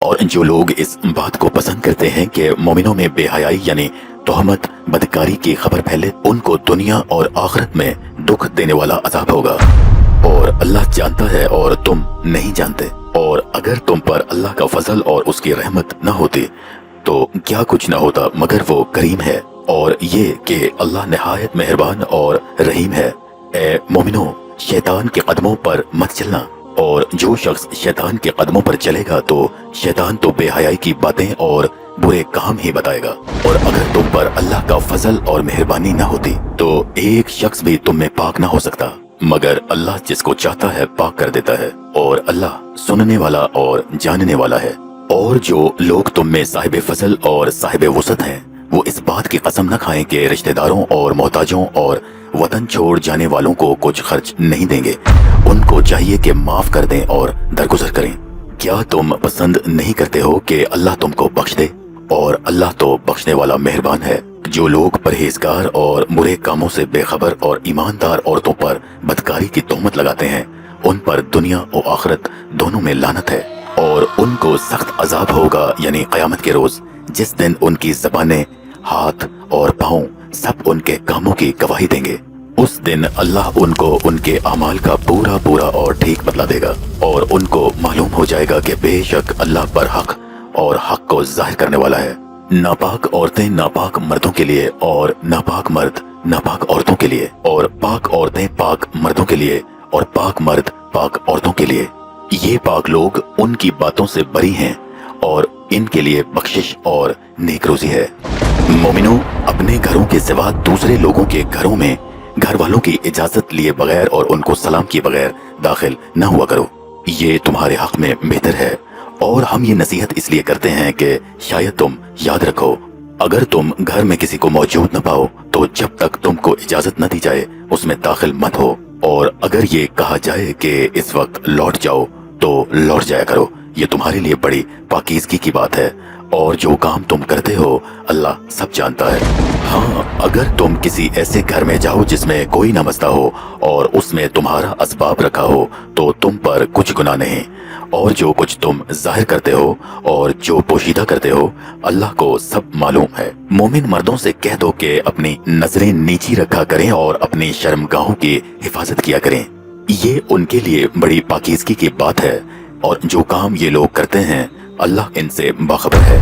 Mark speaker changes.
Speaker 1: اور جو لوگ اس بات کو پسند کرتے ہیں کہ مومنوں میں بے حیائی یعنی تہمت بدکاری کی خبر پھیلے، ان کو دنیا اور آخرت میں دکھ دینے والا عذاب ہوگا، اور اللہ جانتا ہے اور تم نہیں جانتے۔ اور اگر تم پر اللہ کا فضل اور اس کی رحمت نہ ہوتی تو کیا کچھ نہ ہوتا مگر وہ کریم ہے، اور یہ کہ اللہ نہایت مہربان اور رحیم ہے۔ اے مومنو، شیطان کے قدموں پر مت چلنا، اور جو شخص شیطان کے قدموں پر چلے گا تو شیطان تو بے حیائی کی باتیں اور برے کام ہی بتائے گا، اور اگر تم پر اللہ کا فضل اور مہربانی نہ ہوتی تو ایک شخص بھی تم میں پاک نہ ہو سکتا، مگر اللہ جس کو چاہتا ہے پاک کر دیتا ہے، اور اللہ سننے والا اور جاننے والا ہے۔ اور جو لوگ تم میں صاحب فضل اور صاحب وسعت ہیں وہ اس بات کی قسم نہ کھائیں کہ رشتہ داروں اور محتاجوں اور وطن چھوڑ جانے والوں کو کچھ خرچ نہیں دیں گے، ان کو چاہیے کہ معاف کر دیں اور درگزر کریں۔ کیا تم پسند نہیں کرتے ہو کہ اللہ تم کو بخش دے؟ اور اللہ تو بخشنے والا مہربان ہے۔ جو لوگ پرہیزگار اور برے کاموں سے بے خبر اور ایماندار عورتوں پر بدکاری کی تہمت لگاتے ہیں، ان پر دنیا و آخرت دونوں میں لعنت ہے، اور ان کو سخت عذاب ہوگا یعنی قیامت کے روز، جس دن ان کی زبانیں، ہاتھ اور پاؤں سب ان کے کاموں کی گواہی دیں گے۔ اس دن اللہ ان کو ان کے اعمال کا پورا پورا اور ٹھیک بتلا دے گا، اور ان کو معلوم ہو جائے گا کہ بے شک اللہ پر حق اور حق کو ظاہر کرنے والا ہے۔ ناپاک عورتیں ناپاک مردوں کے لیے، اور ناپاک مرد ناپاک عورتوں کے لیے، اور پاک عورتیں پاک مردوں کے لیے، اور پاک مرد پاک عورتوں کے لیے۔ یہ پاک لوگ ان کی باتوں سے بری ہیں، اور ان کے لیے بخشش اور نیک روزی ہے۔ مومنو، اپنے گھروں کے سوا دوسرے لوگوں کے گھروں میں گھر والوں کی اجازت لیے بغیر اور ان کو سلام کیے بغیر داخل نہ ہوا کرو، یہ تمہارے حق میں بہتر ہے۔ اور ہم یہ نصیحت اس لیے کرتے ہیں کہ شاید تم یاد رکھو، اگر تم گھر میں کسی کو موجود نہ پاؤ تو جب تک تم کو اجازت نہ دی جائے اس میں داخل مت ہو، اور اگر یہ کہا جائے کہ اس وقت لوٹ جاؤ تو لوٹ جایا کرو، یہ تمہارے لیے بڑی پاکیزگی کی بات ہے، اور جو کام تم کرتے ہو اللہ سب جانتا ہے۔ ہاں، اگر تم کسی ایسے گھر میں جاؤ جس میں کوئی نہ بستا ہو اور اس میں تمہارا اسباب رکھا ہو تو تم پر کچھ گناہ نہیں، اور جو کچھ تم ظاہر کرتے ہو اور جو پوشیدہ کرتے ہو اللہ کو سب معلوم ہے۔ مومن مردوں سے کہہ دو کہ اپنی نظریں نیچی رکھا کریں اور اپنی شرمگاہوں کی حفاظت کیا کریں، یہ ان کے لیے بڑی پاکیزگی کی بات ہے، اور جو کام یہ لوگ کرتے ہیں اللہ ان سے باخبر ہے۔